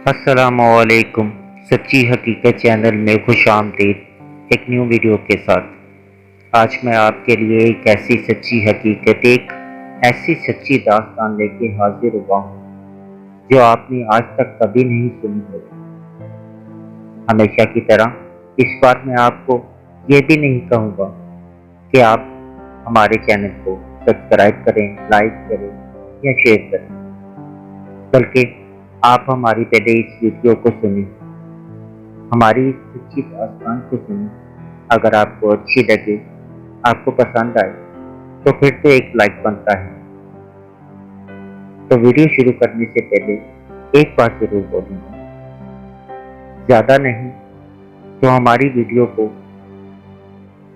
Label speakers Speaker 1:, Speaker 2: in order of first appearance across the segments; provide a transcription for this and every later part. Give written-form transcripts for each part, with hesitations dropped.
Speaker 1: السلام علیکم۔ سچی حقیقت چینل میں خوش آمدید ایک نیو ویڈیو کے ساتھ۔ آج میں آپ کے لیے ایک ایسی سچی حقیقت، ایک ایسی سچی داستان لے کے حاضر ہوا ہوں جو آپ نے آج تک کبھی نہیں سنی ہوگی۔ ہمیشہ کی طرح اس بار میں آپ کو یہ بھی نہیں کہوں گا کہ آپ ہمارے چینل کو سبسکرائب کریں، لائک کریں یا شیئر کریں، بلکہ آپ ہماری پہلے اس ویڈیو کو سنیں، ہماری اس سچی داستان کو سنیں۔ اگر آپ کو اچھی لگے، آپ کو پسند آئے تو پھر تو ایک لائک بنتا ہے۔ تو ویڈیو شروع کرنے سے پہلے ایک بات ضرور بولوں گا، زیادہ نہیں تو ہماری ویڈیو کو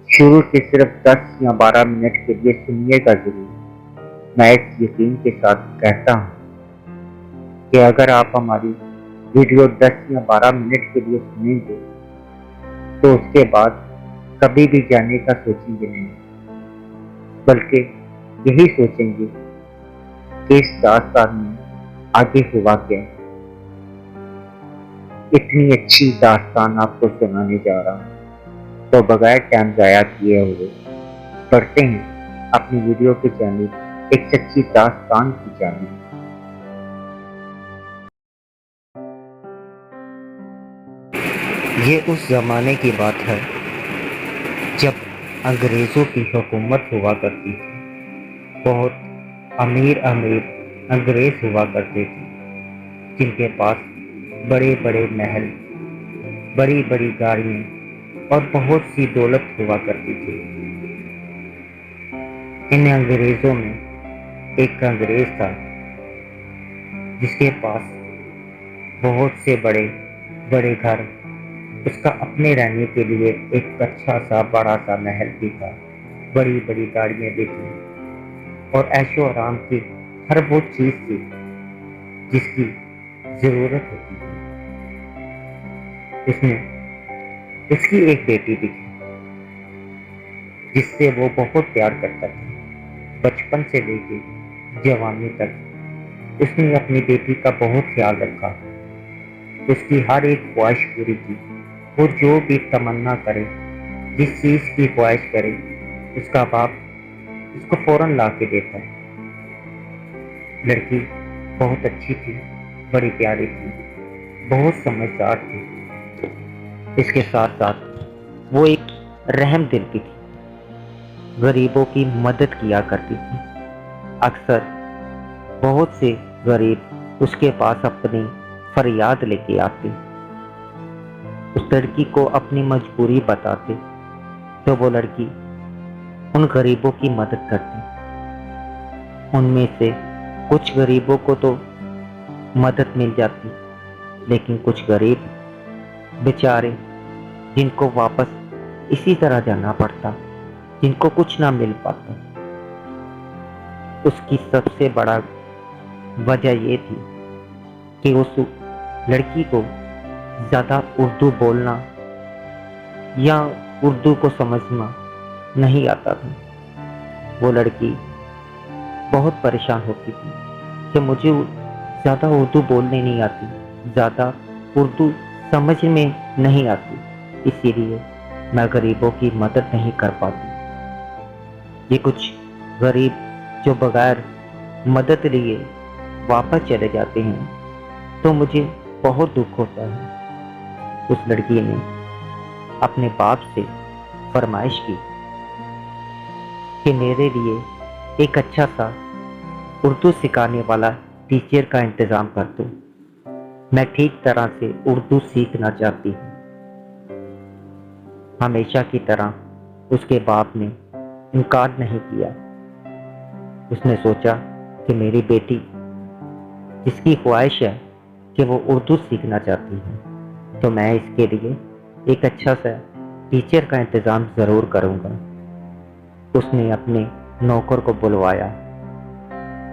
Speaker 1: شروع سے صرف 10 یا 12 منٹ کے لیے سنیے گا ضرور۔ میں اس یقین کے ساتھ کہتا ہوں کہ اگر آپ ہماری ویڈیو 10 یا 12 منٹ کے لیے سنیں گے تو اس کے بعد کبھی بھی جانے کا سوچیں گے نہیں، بلکہ یہی سوچیں گے کہ اس داستان میں آگے ہوا کیا۔ اتنی اچھی داستان آپ کو سنانے جا رہا ہوں، تو بغیر ٹائم ضائع کیے ہوئے بڑھتے ہیں اپنی ویڈیو کی جانب، ایک سچی داستان کی جانب۔ یہ اس زمانے کی بات ہے جب انگریزوں کی حکومت ہوا کرتی تھی۔ بہت امیر انگریز ہوا کرتے تھے جن کے پاس بڑے بڑے محل، بڑی بڑی گاڑیاں اور بہت سی دولت ہوا کرتی تھی۔ ان انگریزوں میں ایک انگریز تھا جس کے پاس بہت سے بڑے بڑے گھر، اس کا اپنے رہنے کے لیے ایک اچھا سا بڑا سا محل بھی تھا، بڑی بڑی گاڑیاں بھی تھیں اور عیش و آرام کی ہر وہ چیز تھی جس کی ضرورت ہوتی تھی۔ اس کی ایک بیٹی بھی تھی جس سے وہ بہت پیار کرتا تھا۔ بچپن سے لے کے جوانی تک اس نے اپنی بیٹی کا بہت خیال رکھا، اس کی ہر ایک خواہش پوری کی۔ وہ جو بھی تمنا کرے، جس چیز کی خواہش کرے، اس کا باپ اس کو فوراً لا کے دیتا ہے۔ لڑکی بہت اچھی تھی، بڑی پیاری تھی، بہت سمجھدار تھی۔ اس کے ساتھ ساتھ وہ ایک رحم دل بھی تھی، غریبوں کی مدد کیا کرتی تھی۔ اکثر بہت سے غریب اس کے پاس اپنی فریاد لے کے آتے، اس لڑکی کو اپنی مجبوری بتاتے تو وہ لڑکی ان غریبوں کی مدد کرتی۔ ان میں سے کچھ غریبوں کو تو مدد مل جاتی، لیکن کچھ غریب بیچارے جن کو واپس اسی طرح جانا پڑتا، جن کو کچھ نہ مل پاتا۔ اس کی سب سے بڑا وجہ یہ تھی کہ اس لڑکی کو زیادہ اردو بولنا یا اردو کو سمجھنا نہیں آتا تھا۔ وہ لڑکی بہت پریشان ہوتی تھی کہ مجھے زیادہ اردو بولنے نہیں آتی، زیادہ اردو سمجھ میں نہیں آتی، اسی لیے میں غریبوں کی مدد نہیں کر پاتی۔ یہ کچھ غریب جو بغیر مدد لیے واپس چلے جاتے ہیں تو مجھے بہت دکھ ہوتا ہے۔ اس لڑکی نے اپنے باپ سے فرمائش کی کہ میرے لیے ایک اچھا سا اردو سکھانے والا ٹیچر کا انتظام کر دو، میں ٹھیک طرح سے اردو سیکھنا چاہتی ہوں۔ ہمیشہ کی طرح اس کے باپ نے انکار نہیں کیا۔ اس نے سوچا کہ میری بیٹی جس کی خواہش ہے کہ وہ اردو سیکھنا چاہتی ہے تو میں اس کے لیے ایک اچھا سا ٹیچر کا انتظام ضرور کروں گا۔ اس نے اپنے نوکر کو بلوایا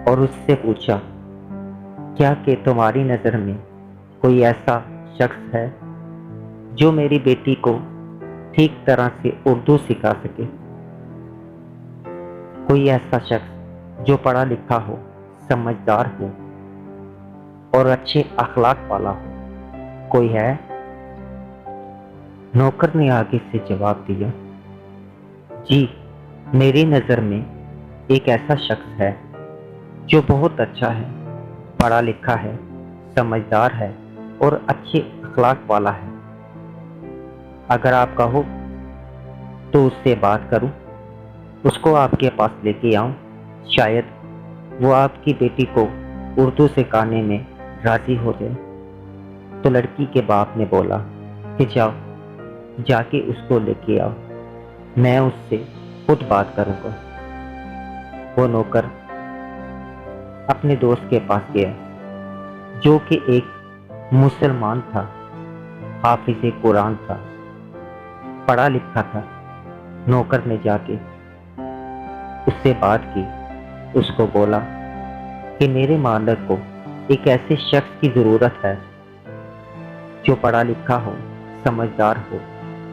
Speaker 1: اور اس سے پوچھا، کیا کہ تمہاری نظر میں کوئی ایسا شخص ہے جو میری بیٹی کو ٹھیک طرح سے اردو سکھا سکے؟ کوئی ایسا شخص جو پڑھا لکھا ہو، سمجھدار ہو، اور اچھے اخلاق والا ہو، کوئی ہے؟ نوکر نے آگے سے جواب دیا، جی، میری نظر میں ایک ایسا شخص ہے جو بہت اچھا ہے، پڑھا لکھا ہے، سمجھدار ہے اور اچھے اخلاق والا ہے۔ اگر آپ کہو تو اس سے بات کروں، اس کو آپ کے پاس لے کے آؤں، شاید وہ آپ کی بیٹی کو اردو سکھانے میں راضی ہو جائے۔ تو لڑکی کے باپ نے بولا کہ جاؤ، جا کے اس کو لے کے آؤ، میں اس سے خود بات کروں گا۔ وہ نوکر اپنے دوست کے پاس گیا جو کہ ایک مسلمان تھا، حافظ قرآن تھا، پڑھا لکھا تھا۔ نوکر نے جا کے اس سے بات کی، اس کو بولا کہ میرے مالک کو ایک ایسے شخص کی ضرورت ہے جو پڑھا لکھا ہو، سمجھدار ہو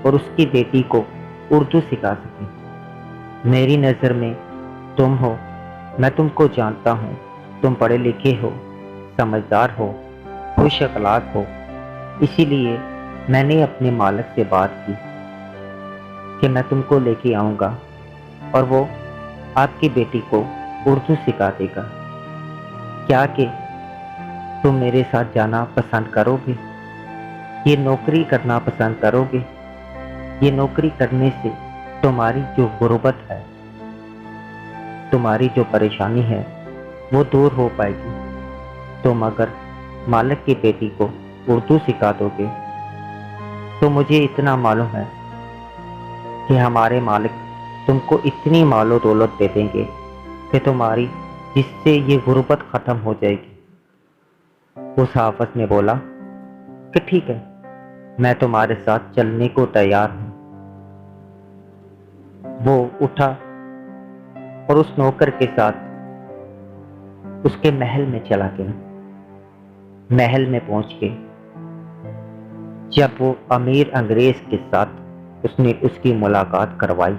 Speaker 1: اور اس کی بیٹی کو اردو سکھا سکے۔ میری نظر میں تم ہو، میں تم کو جانتا ہوں، تم پڑھے لکھے ہو، سمجھدار ہو، خوش اخلاق ہو، اسی لیے میں نے اپنے مالک سے بات کی کہ میں تم کو لے کے آؤں گا اور وہ آپ کی بیٹی کو اردو سکھا دے گا۔ کیا کہ تم میرے ساتھ جانا پسند کرو گے؟ یہ نوکری کرنا پسند کرو گے؟ یہ نوکری کرنے سے تمہاری جو غربت ہے، تمہاری جو پریشانی ہے وہ دور ہو پائے گی۔ تم اگر مالک کی بیٹی کو اردو سکھا دو گے تو مجھے اتنا معلوم ہے کہ ہمارے مالک تم کو اتنی مال و دولت دے دیں گے کہ تمہاری جس سے یہ غربت ختم ہو جائے گی۔ اس حافظ نے بولا کہ ٹھیک ہے، میں تمہارے ساتھ چلنے کو تیار ہوں۔ وہ اٹھا اور اس نوکر کے ساتھ اس کے محل میں چلا گیا۔ محل میں پہنچ کے جب وہ امیر انگریز کے ساتھ اس نے اس کی ملاقات کروائی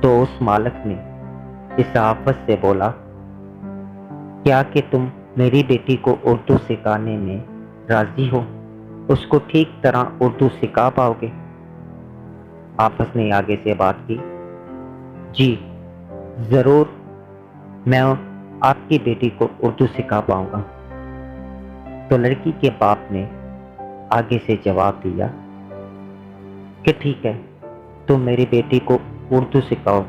Speaker 1: تو اس مالک نے اس حافظ سے بولا، کیا کہ تم میری بیٹی کو اردو سکھانے میں راضی ہو؟ اس کو ٹھیک طرح اردو سکھا پاؤ گے؟ حافظ نے آگے سے بات کی، جی ضرور، میں آپ کی بیٹی کو اردو سکھا پاؤں گا۔ تو لڑکی کے باپ نے آگے سے جواب دیا کہ ٹھیک ہے، تم میری بیٹی کو اردو سکھاؤ،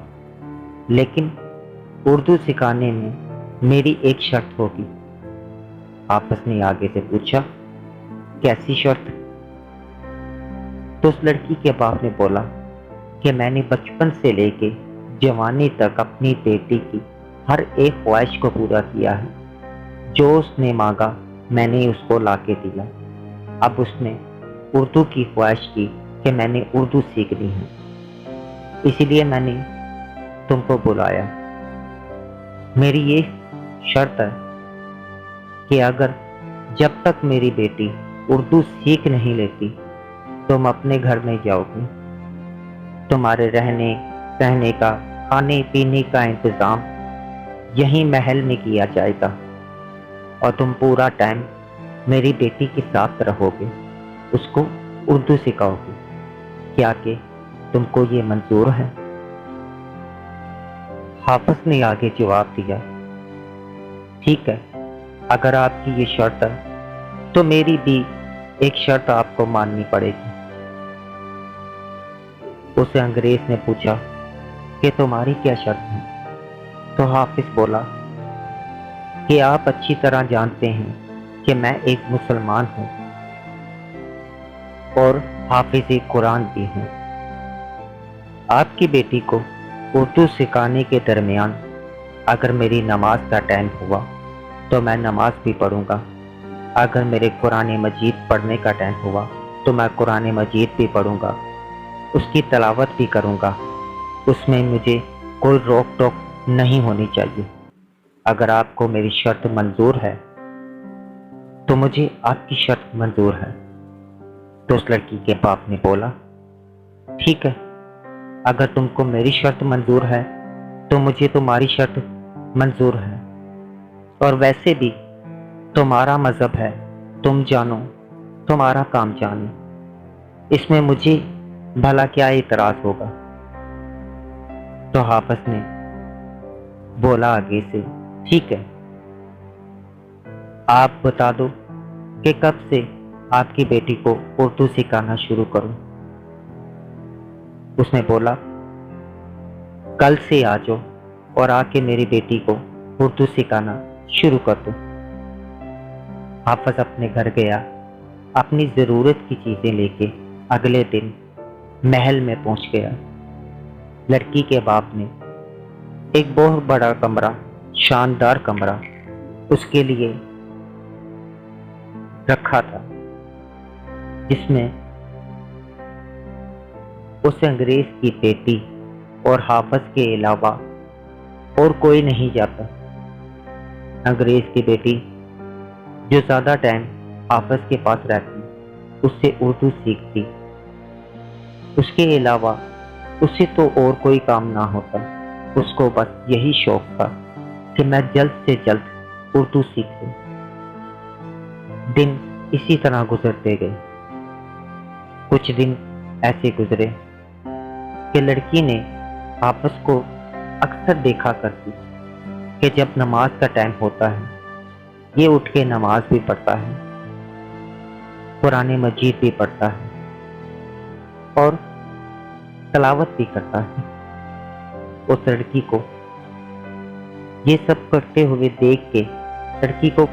Speaker 1: لیکن اردو سکھانے میں میری ایک شرط ہوگی۔ حافظ نے آگے سے پوچھا، کیسی شرط؟ تو اس لڑکی کے باپ نے بولا کہ میں نے بچپن سے لے کے جوانی تک اپنی بیٹی کی ہر ایک خواہش کو پورا کیا ہے، جو اس نے مانگا میں نے اس کو لا کے دیا۔ اب اس نے اردو کی خواہش کی کہ میں نے اردو سیکھنی ہے، اسی لیے میں نے تم کو بلایا۔ میری یہ شرط ہے کہ اگر جب تک میری بیٹی اردو سیکھ نہیں لیتی تم اپنے گھر میں جاؤ گے، تمہارے رہنے سہنے کا، کھانے پینے کا انتظام یہیں محل میں کیا جائے گا اور تم پورا ٹائم میری بیٹی کے ساتھ رہو گے، اس کو اردو سکھاؤ گے۔ کیا کہ تم کو یہ منظور ہے؟ حافظ نے آگے جواب دیا، ٹھیک ہے، اگر آپ کی یہ شرط ہے تو میری بھی ایک شرط آپ کو ماننی پڑے گی۔ اسے انگریز نے پوچھا کہ تمہاری کیا شرط ہے؟ تو حافظ بولا کہ آپ اچھی طرح جانتے ہیں کہ میں ایک مسلمان ہوں اور حافظ قرآن بھی ہوں۔ آپ کی بیٹی کو اردو سکھانے کے درمیان اگر میری نماز کا ٹائم ہوا تو میں نماز بھی پڑھوں گا، اگر میرے قرآن مجید پڑھنے کا ٹائم ہوا تو میں قرآن مجید بھی پڑھوں گا، اس کی تلاوت بھی کروں گا، اس میں مجھے کوئی روک ٹوک نہیں ہونی چاہیے۔ اگر آپ کو میری شرط منظور ہے تو مجھے آپ کی شرط منظور ہے۔ تو اس لڑکی کے باپ نے بولا، ٹھیک ہے، اگر تم کو میری شرط منظور ہے تو مجھے تمہاری شرط منظور ہے، اور ویسے بھی تمہارا مذہب ہے، تم جانو، تمہارا کام جانو، اس میں مجھے بھلا کیا اعتراض ہوگا؟ تو حافظ نے بولا آگے سے، ٹھیک ہے، آپ بتا دو کہ کب سے آپ کی بیٹی کو اردو سکھانا شروع کروں؟ اس نے بولا، کل سے آ جاؤ اور آ کے میری بیٹی کو اردو سکھانا شروع کر دو۔ حافظ اپنے گھر گیا، اپنی ضرورت کی چیزیں لے کے اگلے دن محل میں پہنچ گیا۔ لڑکی کے باپ نے ایک بہت بڑا کمرہ، شاندار کمرہ اس کے لیے رکھا تھا، جس میں اس انگریز کی بیٹی اور حافظ کے علاوہ اور کوئی نہیں جاتا۔ انگریز کی بیٹی جو زیادہ ٹائم حافظ کے پاس رہتی، اس سے اردو سیکھتی، اس کے علاوہ اسے تو اور کوئی کام نہ ہوتا، اس کو بس یہی شوق تھا کہ میں جلد سے جلد اردو سیکھ لوں۔ دن اسی طرح گزرتے گئے۔ کچھ دن ایسے گزرے کہ لڑکی نے حافظ کو اکثر دیکھا کرتی کہ جب نماز کا ٹائم ہوتا ہے یہ اٹھ کے نماز بھی پڑھتا ہے، قرآن مجید بھی پڑھتا ہے اور تلاوت بھی کرتا ہے۔ اس لڑکی کو یہ سب کرتے ہوئے دیکھ کے لڑکی کو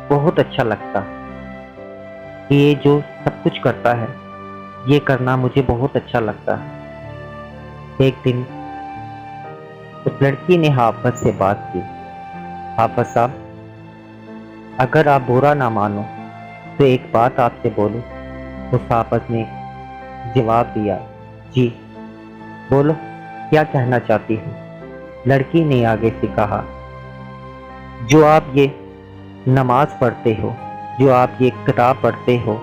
Speaker 1: بہت اچھا لگتا کہ یہ جو سب کچھ کرتا ہے یہ کرنا مجھے بہت اچھا لگتا ہے۔ ایک دن اس لڑکی نے حافظ سے بات کی، حافظ صاحب، اگر آپ برا نہ مانو تو ایک بات آپ سے بولو۔ اس حافظ نے جواب دیا، جی بولو، کیا کہنا چاہتی ہو؟ لڑکی نے آگے سے کہا، جو آپ یہ نماز پڑھتے ہو، جو آپ یہ کتاب پڑھتے ہو،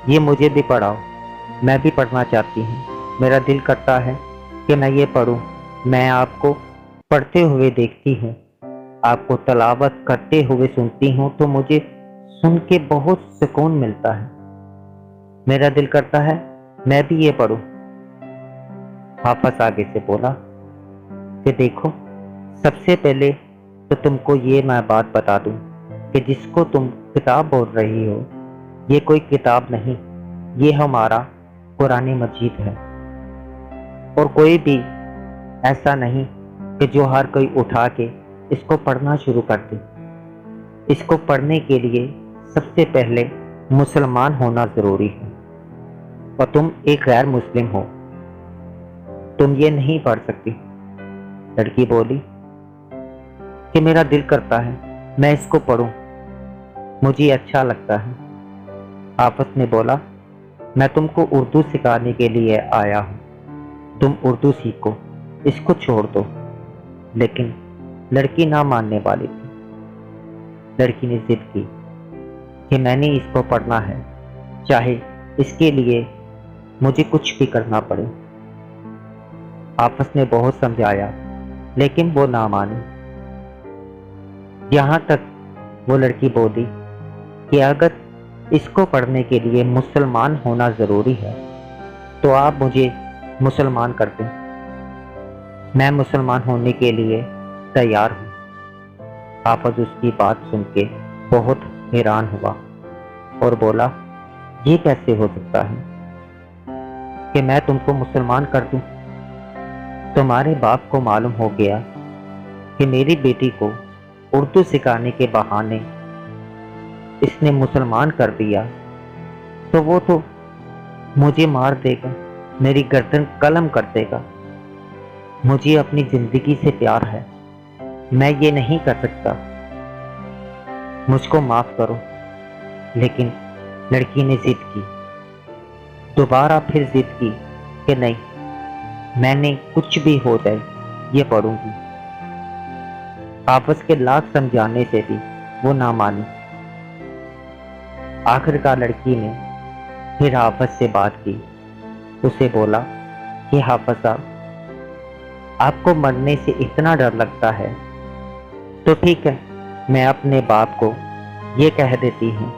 Speaker 1: یہ مجھے بھی پڑھاؤ، میں بھی پڑھنا چاہتی ہوں، میرا دل کرتا ہے کہ میں یہ پڑھوں۔ میں آپ کو پڑھتے ہوئے دیکھتی ہوں، آپ کو تلاوت کرتے ہوئے سنتی ہوں تو مجھے سن کے بہت سکون ملتا ہے، میرا دل کرتا ہے میں بھی یہ پڑھوں۔ حافظ آگے سے بولا کہ دیکھو، سب سے پہلے تو تم کو یہ میں بات بتا دوں کہ جس کو تم کتاب بول رہی ہو یہ کوئی کتاب نہیں، یہ ہمارا قرآن مجید ہے، اور کوئی بھی ایسا نہیں کہ جو ہر کوئی اٹھا کے اس کو پڑھنا شروع کر دے۔ اس کو پڑھنے کے لیے سب سے پہلے مسلمان ہونا ضروری ہے، اور تم ایک غیر مسلم ہو، تم یہ نہیں پڑھ سکتی۔ لڑکی بولی کہ میرا دل کرتا ہے میں اس کو پڑھوں، مجھے اچھا لگتا ہے۔ حافظ نے بولا، میں تم کو اردو سکھانے کے لیے آیا ہوں، تم اردو سیکھو، اس کو چھوڑ دو۔ لیکن لڑکی نہ ماننے والی تھی۔ لڑکی نے ضد کی کہ میں نے اس کو پڑھنا ہے، چاہے اس کے لیے مجھے کچھ بھی کرنا پڑے۔ حافظ نے بہت سمجھایا لیکن وہ نہ مانی، یہاں تک وہ لڑکی بولی کہ اگر اس کو پڑھنے کے لیے مسلمان ہونا ضروری ہے تو آپ مجھے مسلمان کر دیں، میں مسلمان ہونے کے لیے تیار ہوں۔ حافظ اس کی بات سن کے بہت حیران ہوا اور بولا، یہ کیسے ہو سکتا ہے کہ میں تم کو مسلمان کر دوں؟ تمہارے باپ کو معلوم ہو گیا کہ میری بیٹی کو اردو سکھانے کے بہانے اس نے مسلمان کر دیا تو وہ تو مجھے مار دے گا، میری گردن قلم کر دے گا۔ مجھے اپنی زندگی سے پیار ہے، میں یہ نہیں کر سکتا، مجھ کو معاف کرو۔ لیکن لڑکی نے ضد کی، دوبارہ پھر ضد کی کہ نہیں، میں نے کچھ بھی ہو جائے یہ پڑھوں گی۔ حافظ کے لاکھ سمجھانے سے بھی وہ نہ مانی۔ آخرکار لڑکی نے پھر حافظ سے بات کی، اسے بولا کہ حافظ صاحب، آپ کو مرنے سے اتنا ڈر لگتا ہے تو ٹھیک ہے، میں اپنے باپ کو یہ کہہ دیتی ہوں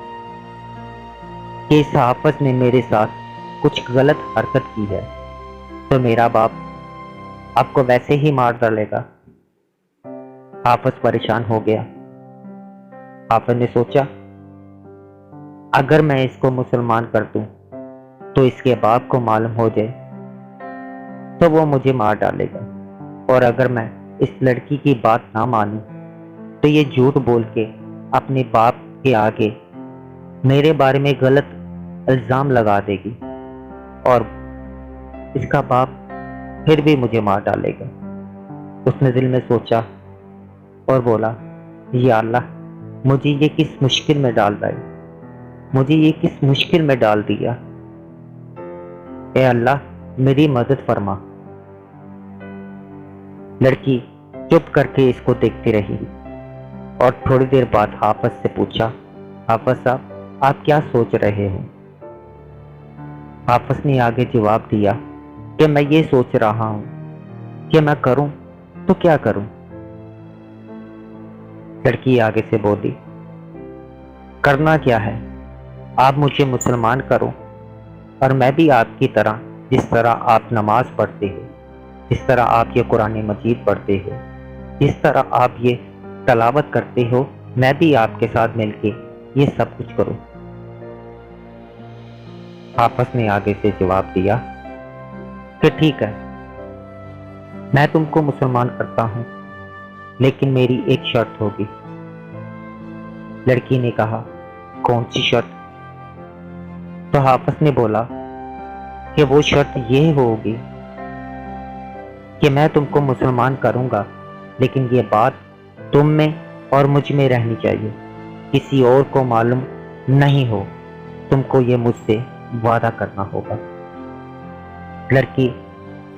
Speaker 1: کہ اس حافظ نے میرے ساتھ کچھ غلط حرکت کی ہے تو میرا باپ آپ کو ویسے ہی مار ڈالے گا۔ حافظ پریشان ہو گیا۔ حافظ نے سوچا اگر میں اس کو مسلمان کر دوں تو اس کے باپ کو معلوم ہو جائے تو وہ مجھے مار ڈالے گا، اور اگر میں اس لڑکی کی بات نہ مانوں تو یہ جھوٹ بول کے اپنے باپ کے آگے میرے بارے میں غلط الزام لگا دے گی اور اس کا باپ پھر بھی مجھے مار ڈالے گا۔ اس نے دل میں سوچا اور بولا، یا اللہ مجھے یہ کس مشکل میں ڈال رہا ہے، مجھے یہ کس مشکل میں ڈال دیا، اے اللہ میری مدد فرما۔ لڑکی چپ کر کے اس کو دیکھتی رہی اور تھوڑی دیر بعد حافظ سے پوچھا، حافظ صاحب آپ کیا سوچ رہے ہیں؟ حافظ نے آگے جواب دیا کہ میں یہ سوچ رہا ہوں کہ میں کروں تو کیا کروں؟ لڑکی آگے سے بولی، کرنا کیا ہے، آپ مجھے مسلمان کرو اور میں بھی آپ کی طرح، جس طرح آپ نماز پڑھتے ہیں، جس طرح آپ یہ قرآن مجید پڑھتے ہیں، جس طرح آپ یہ تلاوت کرتے ہو، میں بھی آپ کے ساتھ مل کے یہ سب کچھ کروں۔ حافظ نے آگے سے جواب دیا کہ ٹھیک ہے میں تم کو مسلمان کرتا ہوں، لیکن میری ایک شرط ہوگی۔ لڑکی نے کہا، کون سی شرط؟ تو حافظ نے بولا کہ وہ شرط یہ ہوگی کہ میں تم کو مسلمان کروں گا، لیکن یہ بات تم میں اور مجھ میں رہنی چاہیے، کسی اور کو معلوم نہیں ہو، تم کو یہ مجھ سے وعدہ کرنا ہوگا۔ لڑکی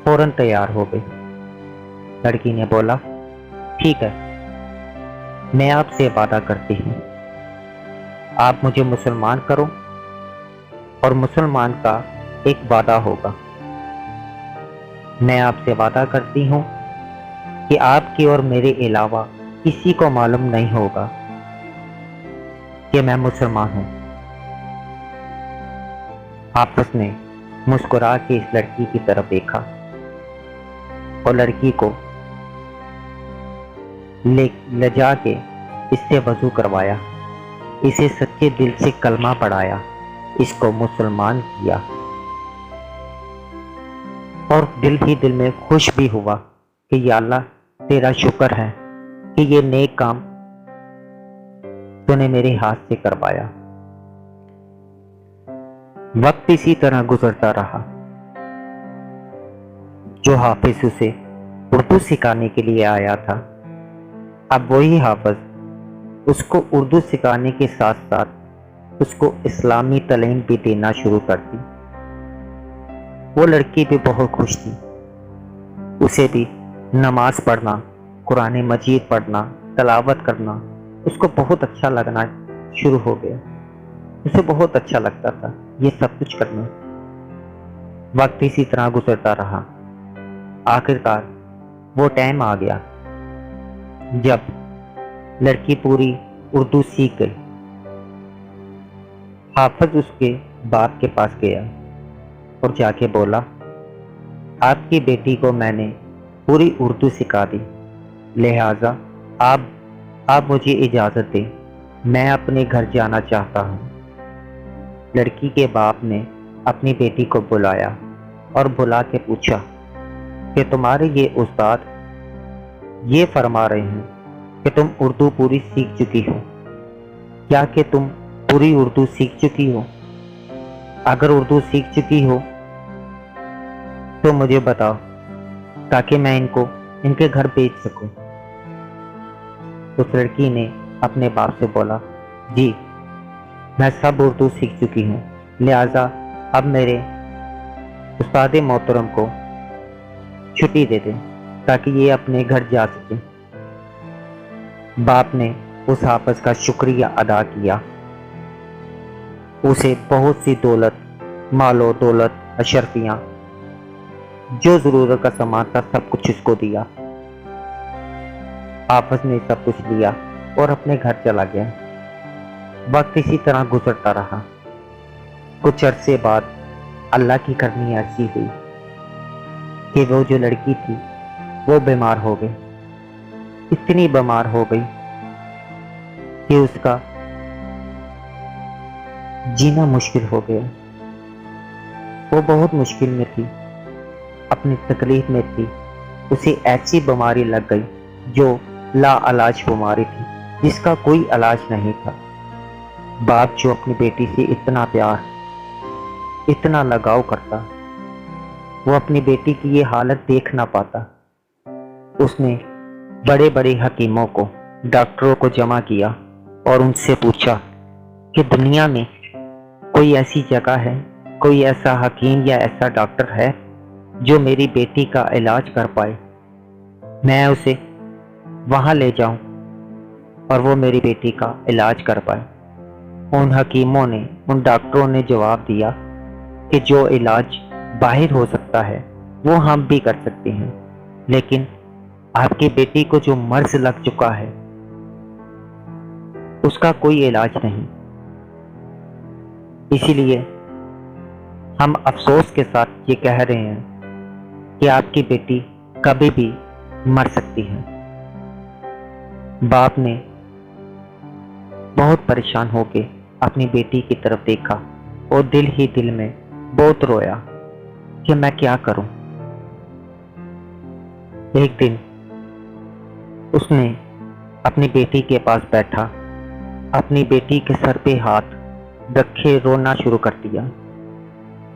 Speaker 1: فوراً تیار ہو گئی۔ لڑکی نے بولا، ٹھیک ہے میں آپ سے وعدہ کرتی ہوں، آپ مجھے مسلمان کرو اور مسلمان کا ایک وعدہ ہوگا۔ میں آپ سے وعدہ کرتی ہوں کہ آپ کے اور میرے علاوہ کسی کو معلوم نہیں ہوگا کہ میں مسلمان ہوں۔ حافظ نے مسکرا کے اس لڑکی کی طرف دیکھا اور لڑکی کو لے جا کے اس سے وضو کروایا، اسے سچے دل سے کلمہ پڑھایا، اس کو مسلمان کیا، اور دل ہی دل میں خوش بھی ہوا کہ یا اللہ تیرا شکر ہے کہ یہ نیک کام تو نے میرے ہاتھ سے کروایا۔ وقت اسی طرح گزرتا رہا۔ جو حافظ اسے اردو سکھانے کے لیے آیا تھا، اب وہی حافظ اس کو اردو سکھانے کے ساتھ ساتھ اس کو اسلامی تعلیم بھی دینا شروع کر دی۔ وہ لڑکی بھی بہت خوش تھی، اسے بھی نماز پڑھنا، قرآن مجید پڑھنا، تلاوت کرنا اس کو بہت اچھا لگنا شروع ہو گیا۔ اسے بہت اچھا لگتا تھا یہ سب کچھ کرنا۔ وقت اسی طرح گزرتا رہا۔ آخرکار وہ ٹائم آ گیا جب لڑکی پوری اردو سیکھ گئی۔ حافظ اس کے باپ کے پاس گیا اور جا کے بولا، آپ کی بیٹی کو میں نے پوری اردو سکھا دی، لہٰذا آپ مجھے اجازت دیں، میں اپنے گھر جانا چاہتا ہوں۔ لڑکی کے باپ نے اپنی بیٹی کو بلایا اور بلا کے پوچھا کہ تمہارے یہ استاد یہ فرما رہے ہیں کہ تم اردو پوری سیکھ چکی ہو، کیا کہ تم پوری اردو سیکھ چکی ہو؟ اگر اردو سیکھ چکی ہو تو مجھے بتاؤ تاکہ میں ان کے گھر بھیج سکوں۔ اس لڑکی نے اپنے باپ سے بولا، جی میں سب اردو سیکھ چکی ہوں، لہٰذا اب میرے استاد محترم کو چھٹی دے دیں تاکہ یہ اپنے گھر جا سکیں۔ باپ نے اس حافظ کا شکریہ ادا کیا، اسے بہت سی دولت، مال و دولت، اشرفیاں، جو ضرورت کا سامان تھا سب کچھ اس کو دیا۔ حافظ نے سب کچھ لیا اور اپنے گھر چلا گیا۔ وقت اسی طرح گزرتا رہا۔ کچھ عرصے بعد اللہ کی کرنی ایسی ہوئی کہ وہ جو لڑکی تھی وہ بیمار ہو گئی، اتنی بیمار ہو گئی کہ اس کا جینا مشکل ہو گیا۔ وہ بہت مشکل میں تھی، اپنی تکلیف میں تھی۔ اسے ایسی بیماری لگ گئی جو لا علاج بیماری تھی، جس کا کوئی علاج نہیں تھا۔ باپ جو اپنی بیٹی سے اتنا پیار، اتنا لگاؤ کرتا، وہ اپنی بیٹی کی یہ حالت دیکھ نہ پاتا۔ اس نے بڑے بڑے حکیموں کو، ڈاکٹروں کو جمع کیا اور ان سے پوچھا کہ دنیا میں کوئی ایسی جگہ ہے، کوئی ایسا حکیم یا ایسا ڈاکٹر ہے جو میری بیٹی کا علاج کر پائے، میں اسے وہاں لے جاؤں اور وہ میری بیٹی کا علاج کر پائے۔ ان حکیموں نے، ان ڈاکٹروں نے جواب دیا کہ جو علاج باہر ہو سکتا ہے وہ ہم بھی کر سکتے ہیں، لیکن آپ کی بیٹی کو جو مرض لگ چکا ہے اس کا کوئی علاج نہیں۔ اسی لیے ہم افسوس کے ساتھ یہ کہہ رہے ہیں کہ آپ کی بیٹی کبھی بھی مر سکتی ہے۔ باپ نے بہت پریشان ہو کے اپنی بیٹی کی طرف دیکھا اور دل ہی دل میں بہت رویا کہ میں کیا کروں۔ ایک دن اس نے اپنی بیٹی کے پاس بیٹھا، اپنی بیٹی کے سر پہ ہاتھ رکھے رونا شروع کر دیا۔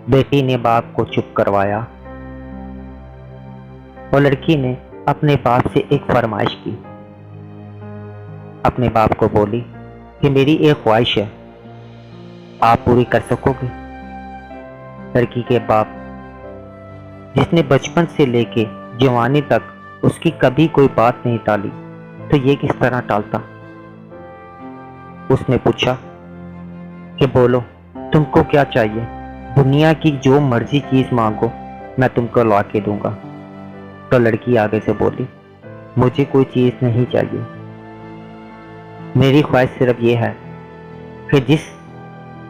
Speaker 1: بیٹی نے باپ کو چپ کروایا اور لڑکی نے اپنے باپ سے ایک فرمائش کی۔ اپنے باپ کو بولی کہ میری ایک خواہش ہے، آپ پوری کر سکو گے؟ لڑکی کے باپ، جس نے بچپن سے لے کے جوانی تک اس کی کبھی کوئی بات نہیں ٹالی، تو یہ کس طرح ٹالتا؟ اس نے پوچھا کہ بولو، تم کو کیا چاہیے؟ دنیا کی جو مرضی چیز مانگو میں تم کو لا کے دوں گا۔ تو لڑکی آگے سے بولی، مجھے کوئی چیز نہیں چاہیے، میری خواہش صرف یہ ہے کہ جس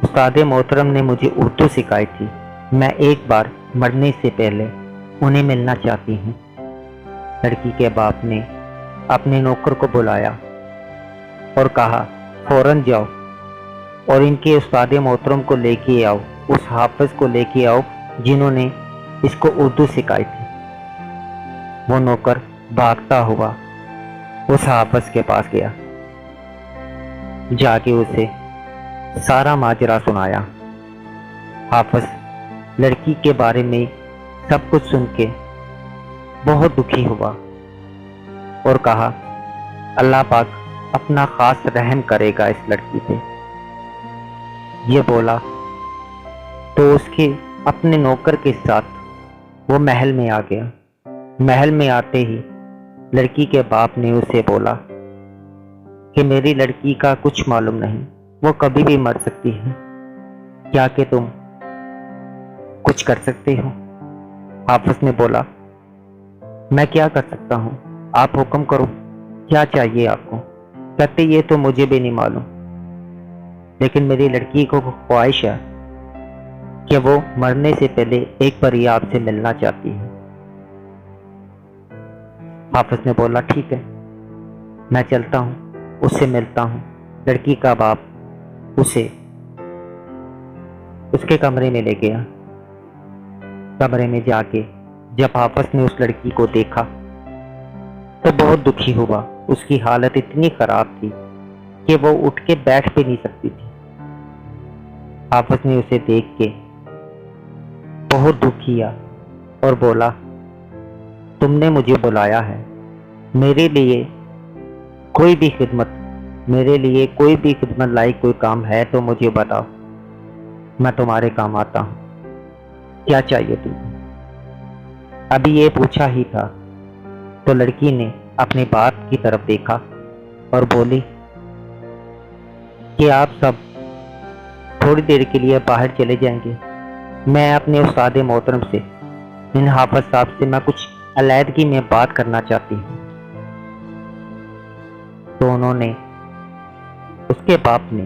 Speaker 1: استاد محترم نے مجھے اردو سکھائی تھی، میں ایک بار مرنے سے پہلے انہیں ملنا چاہتی ہوں۔ لڑکی کے باپ نے اپنے نوکر کو بلایا اور کہا، فوراً جاؤ اور ان کے استاد محترم کو لے کے آؤ، اس حافظ کو لے کے آؤ جنہوں نے اس کو اردو سکھائی تھی۔ وہ نوکر بھاگتا ہوا اس حافظ کے پاس گیا، جا کے اسے سارا ماجرا سنایا۔ حافظ لڑکی کے بارے میں سب کچھ سن کے بہت دکھی ہوا اور کہا، اللہ پاک اپنا خاص رحم کرے گا اس لڑکی پہ۔ یہ بولا تو اس کے اپنے نوکر کے ساتھ وہ محل میں آ گیا۔ محل میں آتے ہی لڑکی کے باپ نے اسے بولا کہ میری لڑکی کا کچھ معلوم نہیں، وہ کبھی بھی مر سکتی ہے، کیا کہ تم کچھ کر سکتے ہو؟ حافظ نے بولا، میں کیا کر سکتا ہوں، آپ حکم کرو، کیا چاہیے آپ کو؟ کہتے یہ تو مجھے بھی نہیں معلوم، لیکن میری لڑکی کو خواہش ہے کہ وہ مرنے سے پہلے ایک بار یہ آپ سے ملنا چاہتی ہے۔ حافظ نے بولا، ٹھیک ہے، میں چلتا ہوں، اس سے ملتا ہوں۔ لڑکی کا باپ اسے اس کے کمرے میں لے گیا۔ کمرے میں جا کے جب حافظ نے اس لڑکی کو دیکھا تو بہت دکھی ہوا۔ اس کی حالت اتنی خراب تھی کہ وہ اٹھ کے بیٹھ بھی نہیں سکتی تھی۔ حافظ نے اسے دیکھ کے بہت دکھ کیا اور بولا، تم نے مجھے بلایا ہے، میرے لیے کوئی بھی خدمت لائق کوئی کام ہے تو مجھے بتاؤ، میں تمہارے کام آتا ہوں، کیا چاہیے تمہیں؟ ابھی یہ پوچھا ہی تھا تو لڑکی نے اپنے باپ کی طرف دیکھا اور بولی کہ آپ سب تھوڑی دیر کے لیے باہر چلے جائیں گے، میں اپنے استاد محترم سے، ان حافظ صاحب سے میں کچھ علیحدگی میں بات کرنا چاہتی ہوں۔ تو انہوں نے، اس کے باپ نے